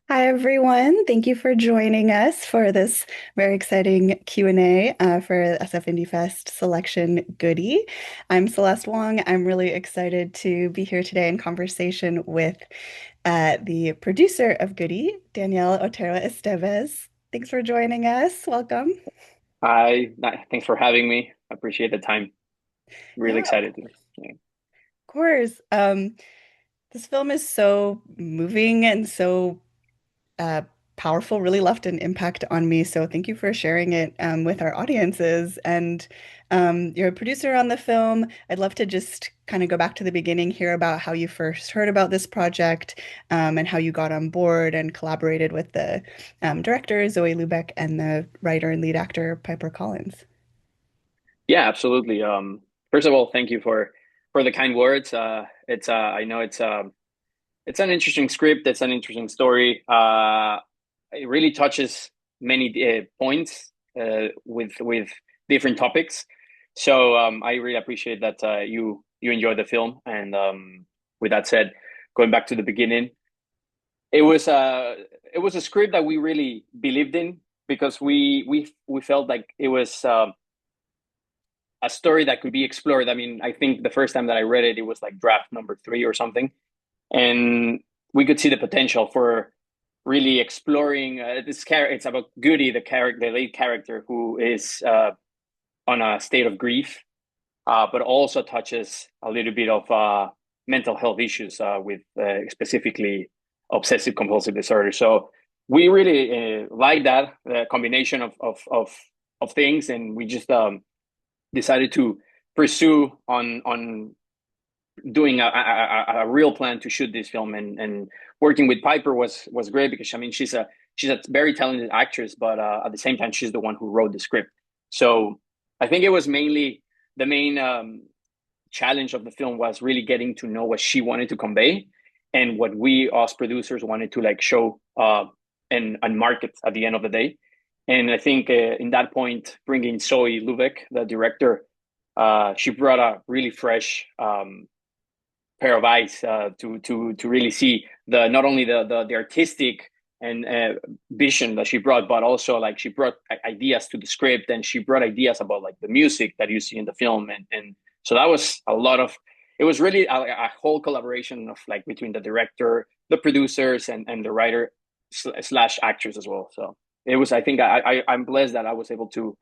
Hi, everyone. Thank you for joining us for this very exciting Q&A for SF Indie Fest selection Goody. I'm Celeste Wong. I'm really excited to be here today in conversation with the producer of Goody, Danielle Otero Estevez. Thanks for joining us. Welcome. Thanks for having me. I appreciate the time. Really Yeah, of excited to. Yeah. course. This film is so moving and so uh, powerful, really left an impact on me. So thank you for sharing it with our audiences. And you're a producer on the film. I'd love to just kind of go back to the beginning, hear about how you first heard about this project and how you got on board and collaborated with the director, Zoe Lubeck, and the writer and lead actor, Piper Collins. Yeah, absolutely. First of all, thank you for the kind words. It's I know it's an interesting script. It's an interesting story. It really touches many points with different topics. So I really appreciate that you enjoyed the film. And with that said, going back to the beginning, it was it was a script that we really believed in because we felt like it was a story that could be explored. I mean, I think the first time that I read it, it was like draft number three or something, and we could see the potential for really exploring this character. It's about Goody, the lead character, who is on a state of grief, but also touches a little bit of mental health issues with specifically obsessive compulsive disorder. So we really like that combination of things, and we just decided to pursue on doing a real plan to shoot this film, and working with Piper was great because I mean she's a very talented actress, but at the same time she's the one who wrote the script. So I think it was mainly the main challenge of the film was really getting to know what she wanted to convey and what we as producers wanted to like show and market at the end of the day. And I think in that point, bringing Zoe Lubeck, the director, she brought a really fresh pair of eyes to really see the not only the artistic and vision that she brought, but also like she brought ideas to the script, and she brought ideas about like the music that you see in the film, and so that was a lot of. It was really a whole collaboration of like between the director, the producers, and the writer slash actors as well. So it was. I think I'm blessed that I was able to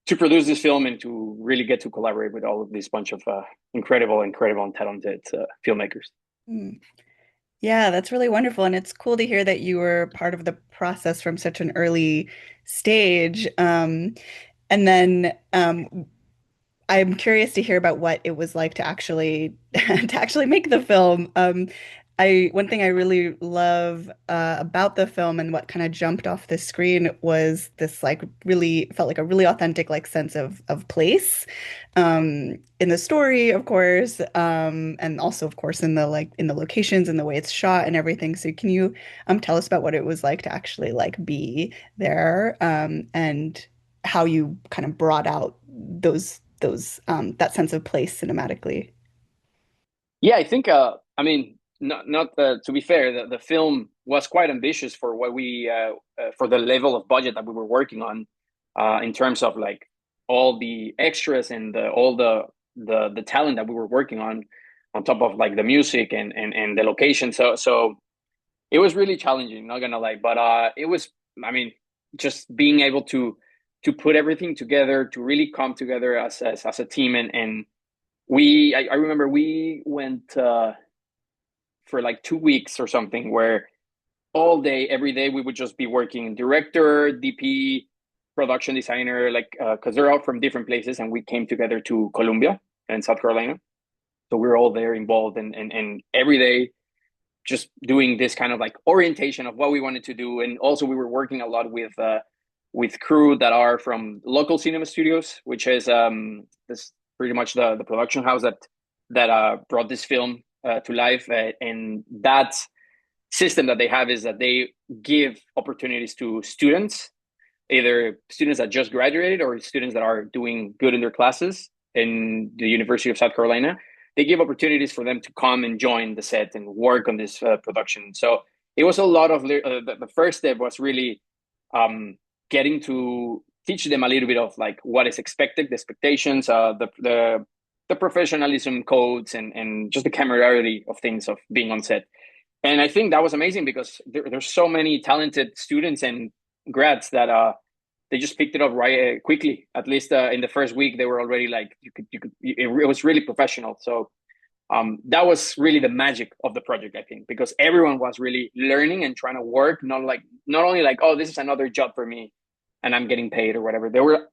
produce this film and to really get to collaborate with all of this bunch of incredible and talented filmmakers. Hmm. Yeah, that's really wonderful. And it's cool to hear that you were part of the process from such an early stage. And then I'm curious to hear about what it was like to actually to actually make the film. I one thing I really love about the film and what kind of jumped off the screen was this like really felt like a really authentic like sense of place in the story, of course, and also of course in the like in the locations and the way it's shot and everything. So can you tell us about what it was like to actually like be there and how you kind of brought out those that sense of place cinematically. Yeah, I think. I mean, not to be fair, the film was quite ambitious for what we for the level of budget that we were working on, in terms of like all the extras and all the talent that we were working on top of like the music and the location. So it was really challenging, not gonna lie, but it was. I mean, just being able to put everything together to really come together as a team, and I remember we went for like 2 weeks or something where all day every day we would just be working director, DP, production designer, like because they're all from different places, and we came together to Columbia and South Carolina, so we were all there involved, and every day just doing this kind of like orientation of what we wanted to do. And also we were working a lot with crew that are from local cinema studios, which is this pretty much the production house that brought this film to life. And that system that they have is that they give opportunities to students, either students that just graduated or students that are doing good in their classes in the University of South Carolina. They give opportunities for them to come and join the set and work on this production. So it was a lot of the first step was really um, getting to teach them a little bit of like what is expected, the expectations, the professionalism codes, and just the camaraderie of things of being on set. And I think that was amazing because there's so many talented students and grads that they just picked it up right quickly. At least in the first week, they were already like it was really professional. So that was really the magic of the project, I think, because everyone was really learning and trying to work, not only like, oh, this is another job for me and I'm getting paid or whatever.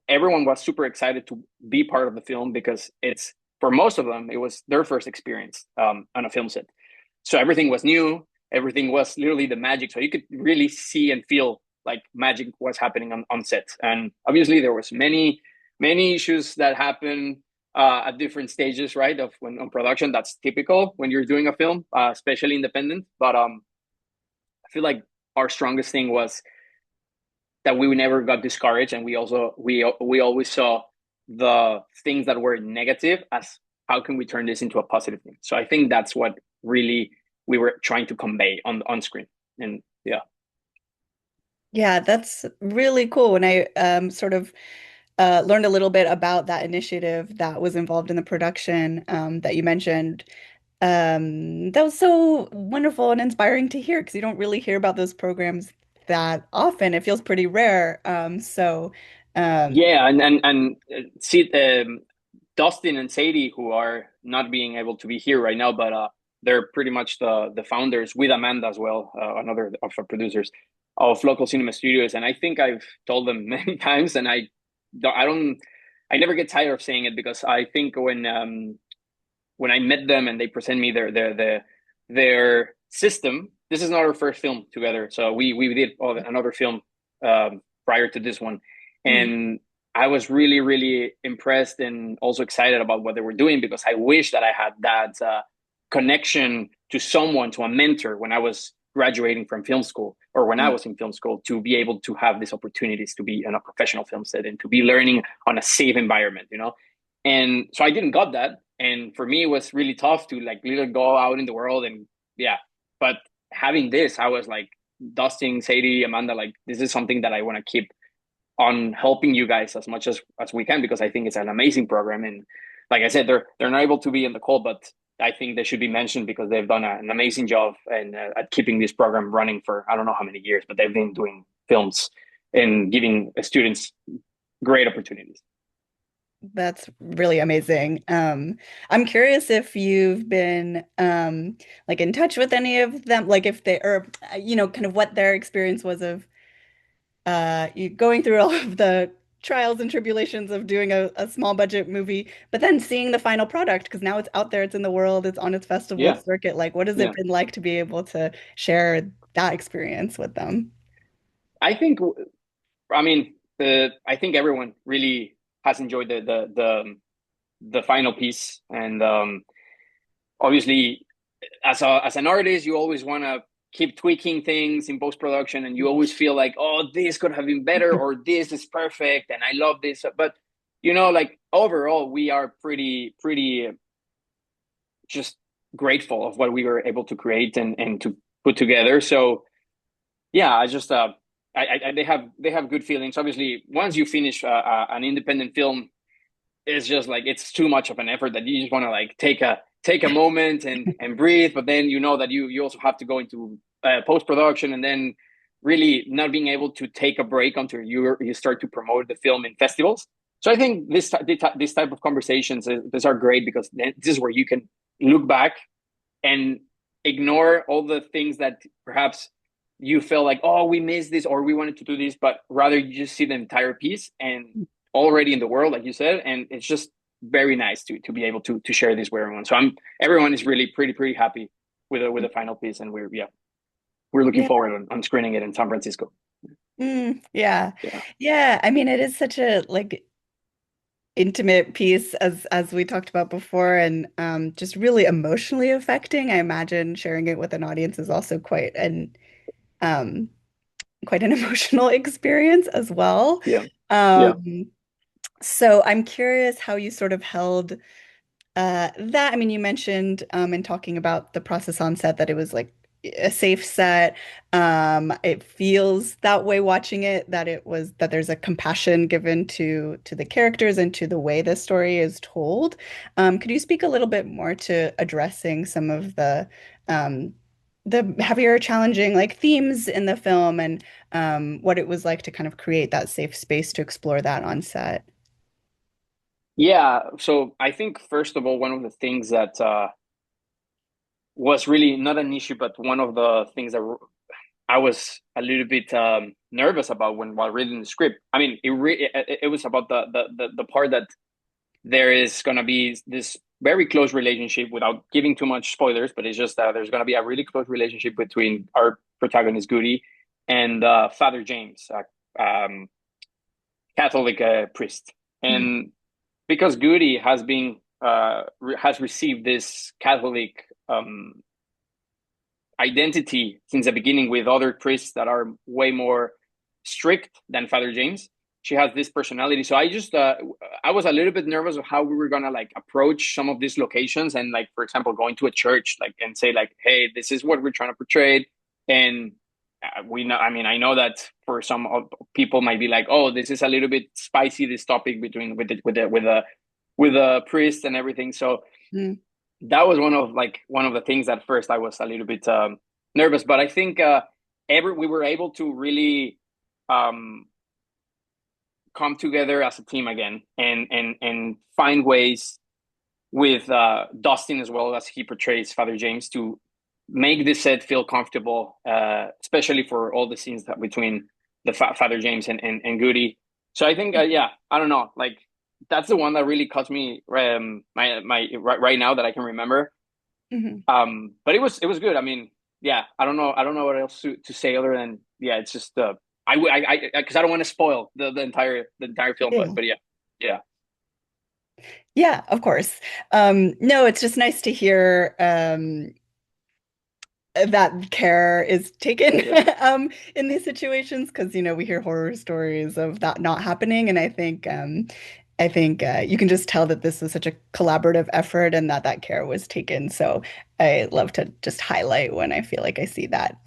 Everyone was super excited to be part of the film because it's for most of them it was their first experience on a film set. So everything was new, everything was literally the magic. So you could really see and feel like magic was happening on set. And obviously there was many issues that happened at different stages, right? Of when on production, that's typical when you're doing a film, especially independent. But I feel like our strongest thing was that we never got discouraged, and we always saw the things that were negative as how can we turn this into a positive thing. So I think that's what really we were trying to convey on screen, and yeah. Yeah, that's really cool. When I sort of learned a little bit about that initiative that was involved in the production that you mentioned, that was so wonderful and inspiring to hear because you don't really hear about those programs that often. It feels pretty rare. Um, Yeah, and see, Dustin and Sadie, who are not being able to be here right now, but they're pretty much the founders with Amanda as well, another of our producers of local cinema studios. And I think I've told them many times, and I don't, I never get tired of saying it because I think when I met them and they present me their system. This is not our first film together, so we did another film prior to this one, mm, and I was really impressed and also excited about what they were doing because I wish that I had that connection to someone, to a mentor when I was graduating from film school or when I mm. was in film school to be able to have these opportunities to be in a professional film set and to be learning on a safe environment, you know. And so I didn't got that, and for me it was really tough to like literally go out in the world and yeah. But having this, I was like, Dustin, Sadie, Amanda, like this is something that I want to keep on helping you guys as much as we can because I think it's an amazing program. And like I said, they're not able to be in the call, but I think they should be mentioned because they've done an amazing job and at keeping this program running for I don't know how many years, but they've been doing films and giving students great opportunities. That's really amazing. I'm curious if you've been like in touch with any of them, like if they or kind of what their experience was of you going through all of the trials and tribulations of doing a small budget movie, but then seeing the final product because now it's out there, it's in the world, it's on its festival Yeah, circuit. Like, what has it yeah. been like to be able to share that experience with them? I think I mean, I think everyone really has enjoyed the final piece, and obviously, as an artist, you always want to keep tweaking things in post production, and you always feel like, oh, this could have been better, or this is perfect, and I love this. But like overall, we are pretty just grateful of what we were able to create and to put together. So yeah, I just they have good feelings. Obviously, once you finish an independent film, it's just like it's too much of an effort that you just want to like take a moment and breathe. But then you know that you also have to go into post production and then really not being able to take a break until you start to promote the film in festivals. So I think this type of conversations these are great because this is where you can look back and ignore all the things that perhaps you felt like, oh, we missed this or we wanted to do this, but rather you just see the entire piece and already in the world, like you said, and it's just very nice to be able to share this with everyone. So everyone is really pretty happy with the final piece, and we're looking Yeah. forward on screening it in San Francisco. Yeah. Yeah, Yeah. I mean, it is such a like intimate piece as we talked about before and just really emotionally affecting. I imagine sharing it with an audience is also um quite an emotional experience as well. yeah, yeah. Um so I'm curious how you sort of held that. I mean, you mentioned in talking about the process on set that it was like a safe set. It feels that way watching it, that it was that there's a compassion given to the characters and to the way the story is told. Could you speak a little bit more to addressing some of um, the heavier, challenging like themes in the film and what it was like to kind of create that safe space to explore that on set? Yeah, so I think first of all, one of the things that was really not an issue, but one of the things that I was a little bit nervous about when while reading the script. I mean, it was about the part that there is gonna be this very close relationship without giving too much spoilers, but it's just that there's gonna be a really close relationship between our protagonist Goody and Father James, Catholic priest, Mm, and because Goody has been has received this Catholic identity since the beginning with other priests that are way more strict than Father James. She has this personality. So I was a little bit nervous of how we were gonna like approach some of these locations and like for example going to a church like and say like hey this is what we're trying to portray and we know I mean I know that for some people might be like oh this is a little bit spicy this topic between with the priest and everything so mm, that was one of the things at first I was a little bit nervous, but I think every we were able to really um, come together as a team again and find ways with Dustin as well as he portrays Father James to make the set feel comfortable, especially for all the scenes that between Father James and Goody. So I think yeah, I don't know, like that's the one that really caught me my right now that I can remember. mhm. But it was good. I mean, yeah, I don't know what else to say other than yeah, it's just I because I don't want to spoil the entire film, Yeah. but yeah, yeah, Yeah, of course. No, it's just nice to hear that care is taken yeah, in these situations because we hear horror stories of that not happening, and I think you can just tell that this was such a collaborative effort and that that care was taken. So I love to just highlight when I feel like I see that.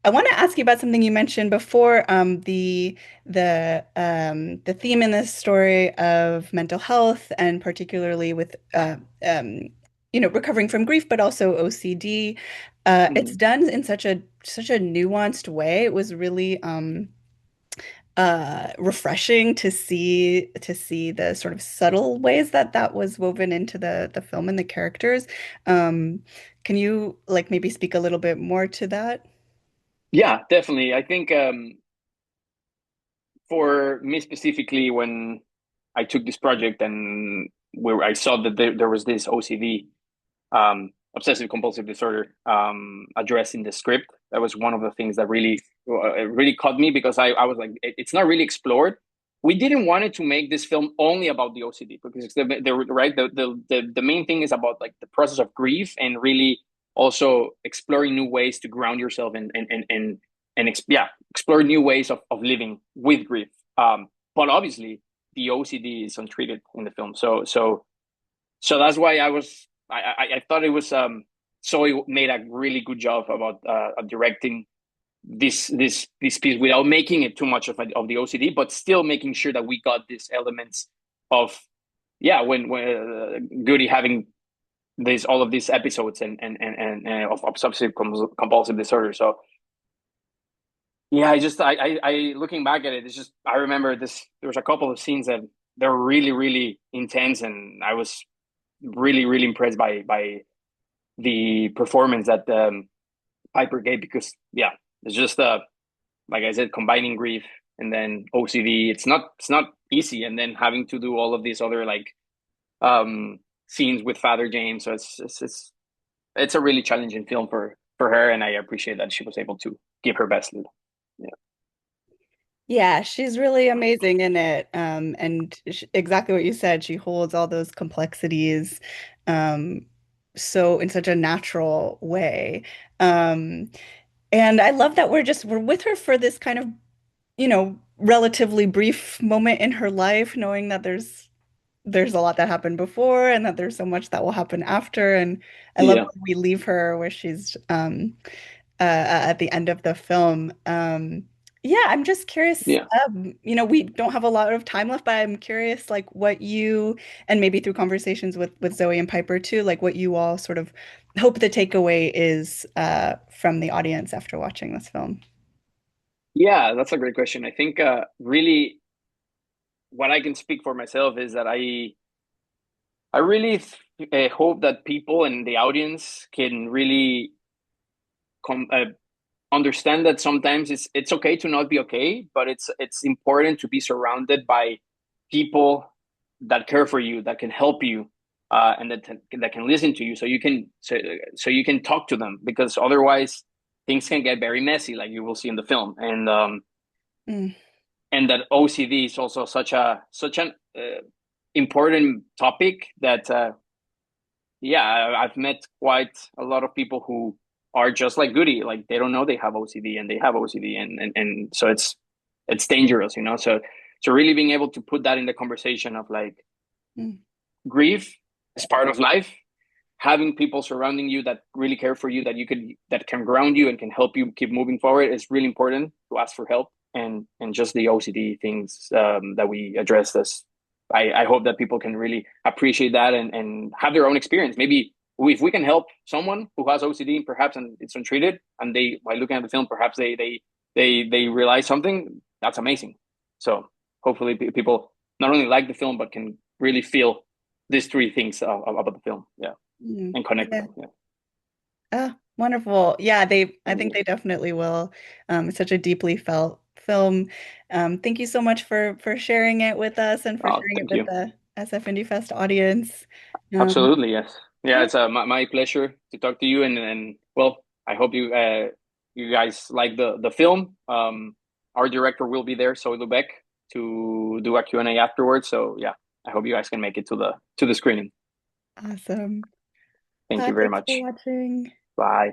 I want to ask you about something you mentioned before, the theme in this story of mental health and particularly with recovering from grief, but also OCD. It's mm. done in such a nuanced way. It was really refreshing to see the sort of subtle ways that that was woven into the film and the characters. Um, can you like maybe speak a little bit more to that? Yeah, definitely. I think for me specifically, when I took this project and where I saw that there was this OCD obsessive compulsive disorder addressed in the script. That was one of the things that really caught me because I was like, it's not really explored. We didn't want it to make this film only about the OCD because right the main thing is about like the process of grief and really also exploring new ways to ground yourself and explore new ways of living with grief. But obviously the OCD is untreated in the film, so that's why I thought it was Zoe made a really good job about directing this piece without making it too much of the OCD, but still making sure that we got these elements of yeah when Goody having these all of these episodes and of obsessive compulsive disorder. So yeah, I looking back at it, it's just I remember this. There was a couple of scenes that they're really intense, and I was really impressed by the performance that Piper gave because yeah, it's just like I said, combining grief and then OCD. It's not easy, and then having to do all of these other like scenes with Father James. So it's a really challenging film for her, and I appreciate that she was able to give her best. Yeah. Yeah, she's really amazing in it. And sh exactly what you said, she holds all those complexities um, so in such a natural way. Um, and I love that we're with her for this kind of relatively brief moment in her life, knowing that there's there's a lot that happened before and that there's so much that will happen after. And I love Yeah, when we leave her where she's at the end of the film. Yeah, I'm just curious. yeah. We don't have a lot of time left, but I'm curious, like what you, and maybe through conversations with Zoe and Piper too, like what you all sort of hope the takeaway is from the audience after watching this film. Yeah, that's a great question. I think really what I can speak for myself is that I really hope that people in the audience can really com understand that sometimes it's okay to not be okay, but it's important to be surrounded by people that care for you, that can help you, and that can listen to you, so you can talk to them because otherwise things can get very messy, like you will see in the film, Mm, and that OCD is also such an important topic that yeah, I've met quite a lot of people who are just like Goody, like they don't know they have OCD and they have OCD, and so it's dangerous, you know. So really being able to put that in the conversation of like mm, grief is part of life, having people surrounding you that really care for you, that can ground you and can help you keep moving forward is really important to ask for help. And just the OCD things that we addressed as I hope that people can really appreciate that and have their own experience. Maybe if we can help someone who has OCD perhaps and it's untreated and they by looking at the film perhaps they realize something, that's amazing. So hopefully people not only like the film but can really feel these three things about the film. Yeah, and connect with yeah. them. Yeah. Ah, wonderful. Yeah, I think they definitely will. It's such a deeply felt film. Thank you so much for sharing it with us and for Oh, sharing it thank with you. the SF Indie Fest audience. Um, Absolutely, yes. Yeah, yeah, it's my pleasure to talk to you, and well, I hope you guys like the film. Our director will be there, so Lubeck, to do a Q&A afterwards. So yeah, I hope you guys can make it to the screening. awesome. Thank you very Thanks for much. watching. Bye.